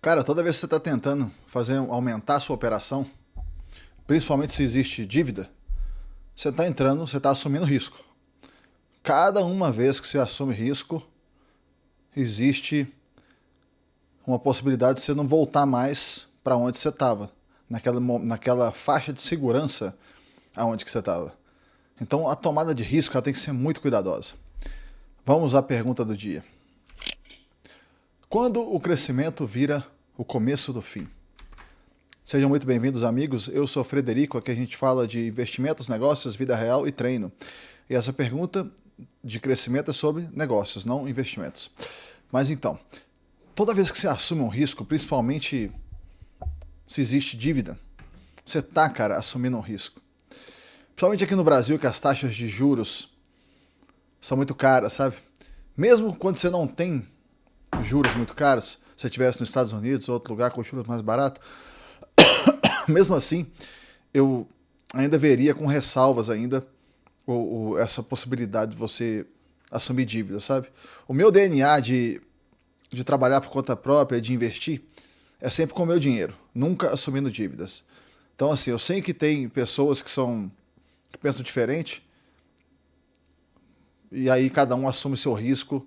Cara, toda vez que você está tentando fazer aumentar a sua operação, principalmente se existe dívida, você está entrando, você está assumindo risco. Cada uma vez que você assume risco, existe uma possibilidade de você não voltar mais para onde você estava, naquela faixa de segurança aonde que você estava. Então a tomada de risco ela tem que ser muito cuidadosa. Vamos à pergunta do dia. Quando o crescimento vira o começo do fim? Sejam muito bem-vindos, amigos. Eu sou Frederico, aqui a gente fala de investimentos, negócios, vida real e treino. E essa pergunta de crescimento é sobre negócios, não investimentos. Mas então, toda vez que você assume um risco, principalmente se existe dívida, você tá, cara, assumindo um risco. Principalmente aqui no Brasil, que as taxas de juros são muito caras, sabe? Mesmo quando você não tem juros muito caros, se você estivesse nos Estados Unidos ou outro lugar com juros mais baratos, mesmo assim, eu ainda veria com ressalvas ainda essa possibilidade de você assumir dívida, sabe? O meu DNA de trabalhar por conta própria, de investir, é sempre com o meu dinheiro, nunca assumindo dívidas. Então, assim, eu sei que tem pessoas que pensam diferente, e aí cada um assume seu risco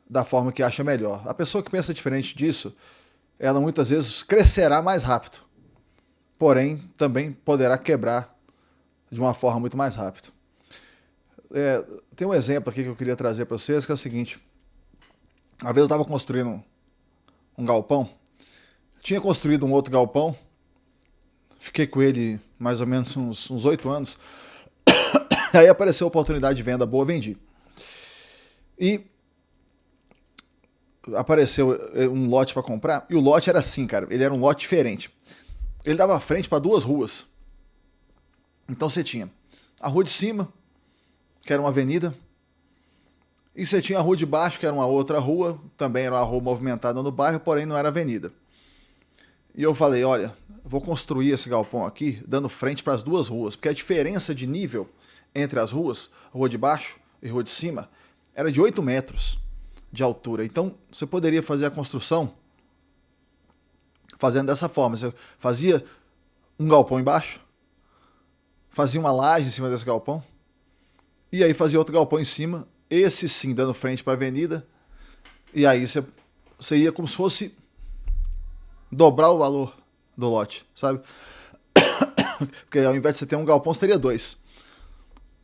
da forma que acha melhor. A pessoa que pensa diferente disso, ela muitas vezes crescerá mais rápido, porém também poderá quebrar de uma forma muito mais rápida. Tem um exemplo aqui que eu queria trazer para vocês, que é o seguinte. Uma vez eu estava construindo um galpão, tinha construído um outro galpão, fiquei com ele mais ou menos uns 8 anos, aí apareceu a oportunidade de venda boa, vendi. E apareceu um lote para comprar, e o lote era assim, cara, ele era um lote diferente. Ele dava frente para duas ruas. Então você tinha a rua de cima, que era uma avenida, e você tinha a rua de baixo, que era uma outra rua, também era uma rua movimentada no bairro, porém não era avenida. E eu falei, olha, vou construir esse galpão aqui, dando frente para as duas ruas, porque a diferença de nível entre as ruas, rua de baixo e rua de cima, era de 8 metros de altura. Então você poderia fazer a construção fazendo dessa forma. Você fazia um galpão embaixo, fazia uma laje em cima desse galpão, e aí fazia outro galpão em cima, esse sim dando frente para a avenida, e aí você ia como se fosse dobrar o valor do lote, sabe? Porque ao invés de você ter um galpão, você teria dois.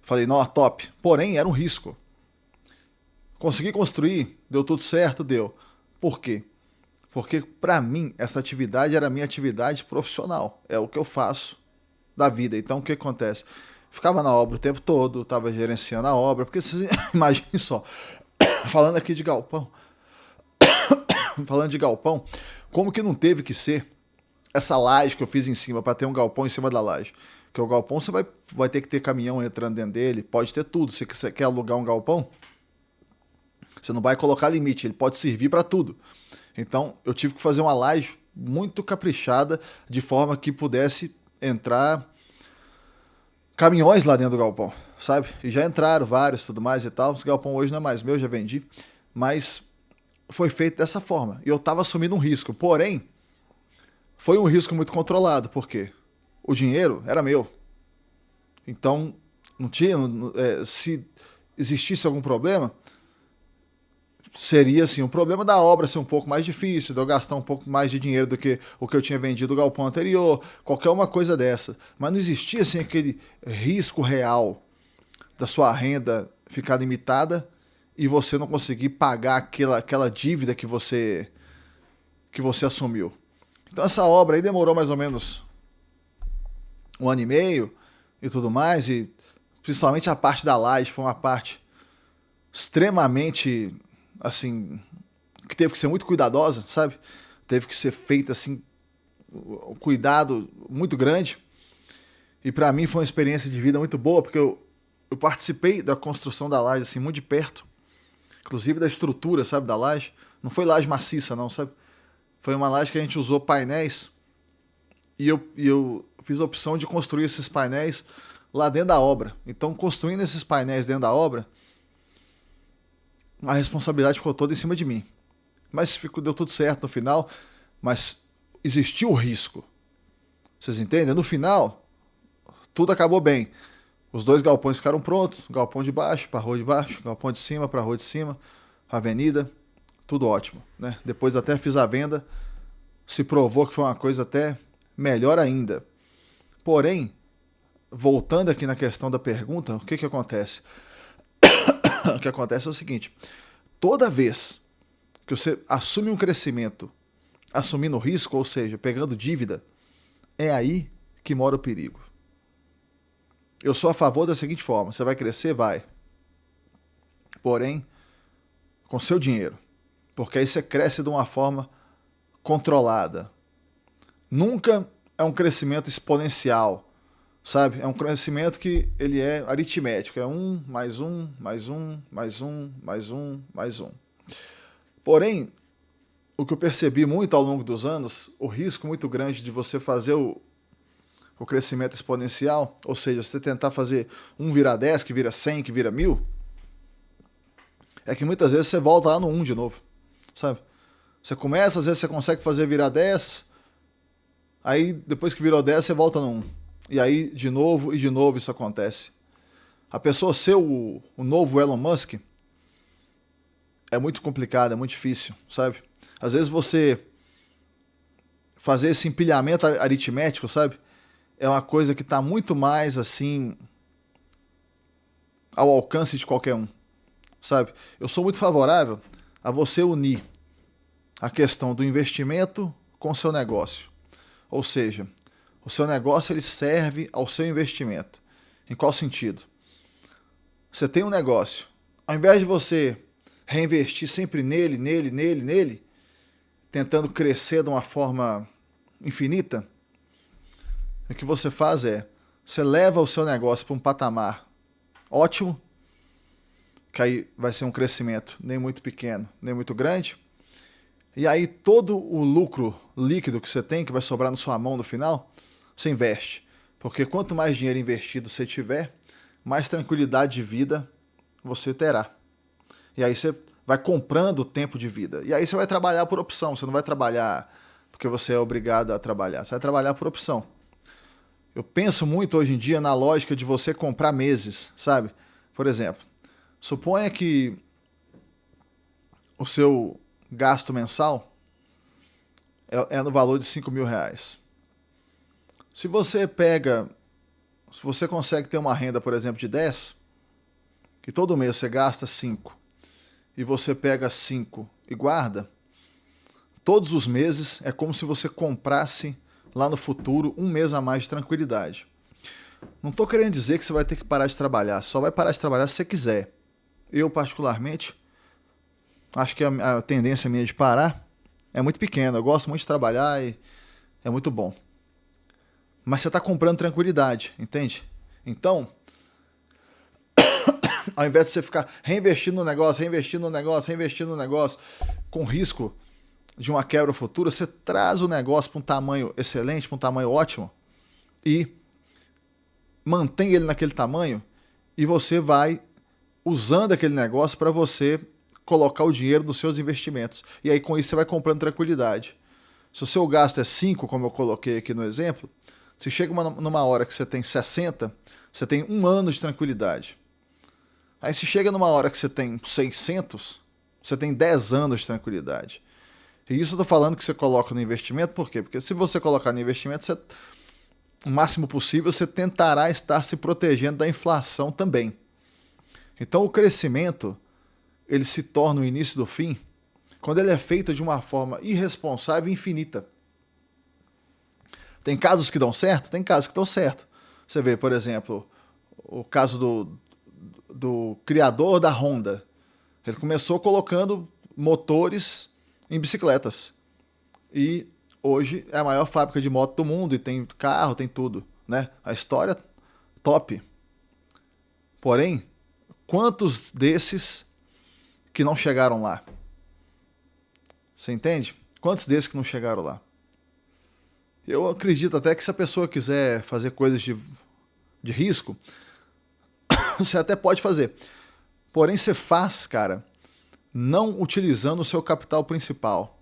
Falei, não, top. Porém, era um risco. Consegui construir, deu tudo certo, deu. Por quê? Porque para mim, essa atividade era a minha atividade profissional. É o que eu faço da vida. Então, o que acontece? Ficava na obra o tempo todo, estava gerenciando a obra, porque você imagine só, falando aqui de galpão, falando de galpão, como que não teve que ser essa laje que eu fiz em cima, para ter um galpão em cima da laje? Porque o galpão você vai ter que ter caminhão entrando dentro dele, pode ter tudo. Se você quer alugar um galpão, você não vai colocar limite, ele pode servir para tudo. Então eu tive que fazer uma laje muito caprichada, de forma que pudesse entrar caminhões lá dentro do galpão, sabe? E já entraram vários, tudo mais e tal. Esse galpão hoje não é mais meu, já vendi. Mas foi feito dessa forma. E eu estava assumindo um risco. Porém, foi um risco muito controlado. Por quê? O dinheiro era meu. Então, não tinha. Se existisse algum problema, seria assim, o problema da obra ser um pouco mais difícil, de eu gastar um pouco mais de dinheiro do que o que eu tinha vendido no galpão anterior, qualquer uma coisa dessa. Mas não existia assim aquele risco real da sua renda ficar limitada e você não conseguir pagar aquela dívida que você assumiu. Então essa obra aí demorou mais ou menos 1 ano e meio e tudo mais, e principalmente a parte da laje foi uma parte extremamente, assim, que teve que ser muito cuidadosa, sabe? Teve que ser feita, assim, um cuidado muito grande. E para mim foi uma experiência de vida muito boa, porque eu participei da construção da laje, assim, muito de perto. Inclusive da estrutura, sabe, da laje. Não foi laje maciça, não, sabe? Foi uma laje que a gente usou painéis. E eu fiz a opção de construir esses painéis lá dentro da obra. Então, construindo esses painéis dentro da obra, a responsabilidade ficou toda em cima de mim. mas deu tudo certo no final, mas existiu o risco. Vocês entendem? No final, tudo acabou bem. Os 2 galpões ficaram prontos, galpão de baixo para rua de baixo, galpão de cima para rua de cima, avenida, tudo ótimo, né? Depois até fiz a venda, se provou que foi uma coisa até melhor ainda. Porém, voltando aqui na questão da pergunta, o que acontece? O que acontece é o seguinte, toda vez que você assume um crescimento, assumindo risco, ou seja, pegando dívida, é aí que mora o perigo. Eu sou a favor da seguinte forma, você vai crescer? Vai. Porém, com seu dinheiro. Porque aí você cresce de uma forma controlada. Nunca é um crescimento exponencial, sabe? É um crescimento que ele é aritmético. É 1, mais 1, mais 1, mais 1, mais 1, mais 1. Porém, o que eu percebi muito ao longo dos anos, o risco muito grande de você fazer o crescimento exponencial, ou seja, você tentar fazer 1 virar 10, que vira 100, que vira 1000, é que muitas vezes você volta lá no 1 de novo, sabe? Você começa, às vezes você consegue fazer virar 10, aí depois que virou 10 você volta no 1. E aí de novo e de novo isso acontece. A pessoa ser o novo Elon Musk é muito complicado, é muito difícil, sabe? Às vezes você fazer esse empilhamento aritmético, sabe? É uma coisa que está muito mais assim ao alcance de qualquer um, sabe? Eu sou muito favorável a você unir a questão do investimento com o seu negócio. Ou seja, o seu negócio ele serve ao seu investimento. Em qual sentido? Você tem um negócio, ao invés de você reinvestir sempre nele, tentando crescer de uma forma infinita, o que você faz é, você leva o seu negócio para um patamar ótimo, que aí vai ser um crescimento nem muito pequeno, nem muito grande, e aí todo o lucro líquido que você tem, que vai sobrar na sua mão no final, você investe. Porque quanto mais dinheiro investido você tiver, mais tranquilidade de vida você terá. E aí você vai comprando tempo de vida. E aí você vai trabalhar por opção, você não vai trabalhar porque você é obrigado a trabalhar, você vai trabalhar por opção. Eu penso muito hoje em dia na lógica de você comprar meses, sabe? Por exemplo, suponha que o seu gasto mensal é no valor de R$ 5.000. Se você consegue ter uma renda, por exemplo, de 10, que todo mês você gasta 5, e você pega 5 e guarda, todos os meses é como se você comprasse lá no futuro um mês a mais de tranquilidade. Não estou querendo dizer que você vai ter que parar de trabalhar, só vai parar de trabalhar se você quiser. Eu, particularmente, acho que a tendência minha de parar é muito pequena. Eu gosto muito de trabalhar e é muito bom. Mas você está comprando tranquilidade, entende? Então, ao invés de você ficar reinvestindo no negócio, com risco de uma quebra futura, você traz o negócio para um tamanho excelente, para um tamanho ótimo, e mantém ele naquele tamanho, e você vai usando aquele negócio para você colocar o dinheiro nos seus investimentos. E aí com isso você vai comprando tranquilidade. Se o seu gasto é 5, como eu coloquei aqui no exemplo, se chega numa hora que você tem 60, você tem 1 ano de tranquilidade. Aí se chega numa hora que você tem 600, você tem 10 anos de tranquilidade. E isso eu estou falando que você coloca no investimento, por quê? Porque se você colocar no investimento, o máximo possível você tentará estar se protegendo da inflação também. Então o crescimento, ele se torna o início do fim quando ele é feito de uma forma irresponsável e infinita. Tem casos que dão certo? Tem casos que dão certo. Você vê, por exemplo, o caso do criador da Honda. Ele começou colocando motores em bicicletas. E hoje é a maior fábrica de moto do mundo e tem carro, tem tudo, né? A história top. Porém, quantos desses que não chegaram lá? Você entende? Quantos desses que não chegaram lá? Eu acredito até que se a pessoa quiser fazer coisas de risco, você até pode fazer. Porém, você faz, cara, não utilizando o seu capital principal.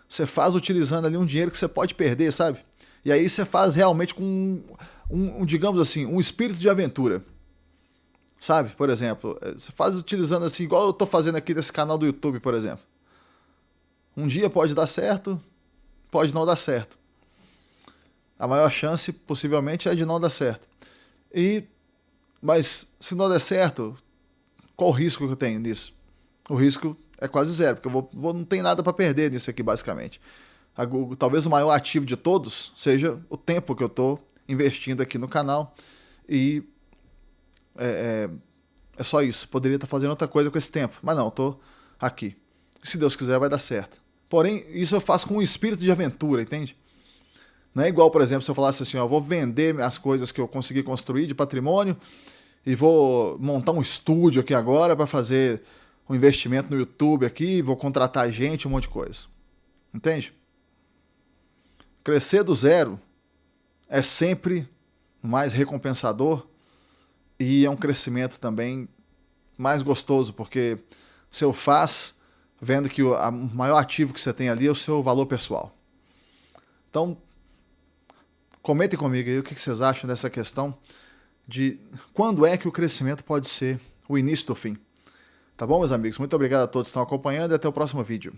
Você faz utilizando ali um dinheiro que você pode perder, sabe? E aí você faz realmente com digamos assim, um espírito de aventura. Sabe? Por exemplo, você faz utilizando assim, igual eu tô fazendo aqui nesse canal do YouTube, por exemplo. Um dia pode dar certo, pode não dar certo. A maior chance, possivelmente, é de não dar certo. Mas se não der certo, qual o risco que eu tenho nisso? O risco é quase zero, porque não tem nada para perder nisso aqui, basicamente. Talvez o maior ativo de todos seja o tempo que eu estou investindo aqui no canal. E é só isso. Poderia estar fazendo outra coisa com esse tempo, mas não, estou aqui. Se Deus quiser, vai dar certo. Porém, isso eu faço com um espírito de aventura, entende? Não é igual, por exemplo, se eu falasse assim, ó, vou vender as coisas que eu consegui construir de patrimônio e vou montar um estúdio aqui agora para fazer um investimento no YouTube aqui, vou contratar gente, um monte de coisa. Entende? Crescer do zero é sempre mais recompensador e é um crescimento também mais gostoso, porque você o faz vendo que o maior ativo que você tem ali é o seu valor pessoal. Então, comentem comigo aí o que vocês acham dessa questão de quando é que o crescimento pode ser o início do fim. Tá bom, meus amigos? Muito obrigado a todos que estão acompanhando e até o próximo vídeo.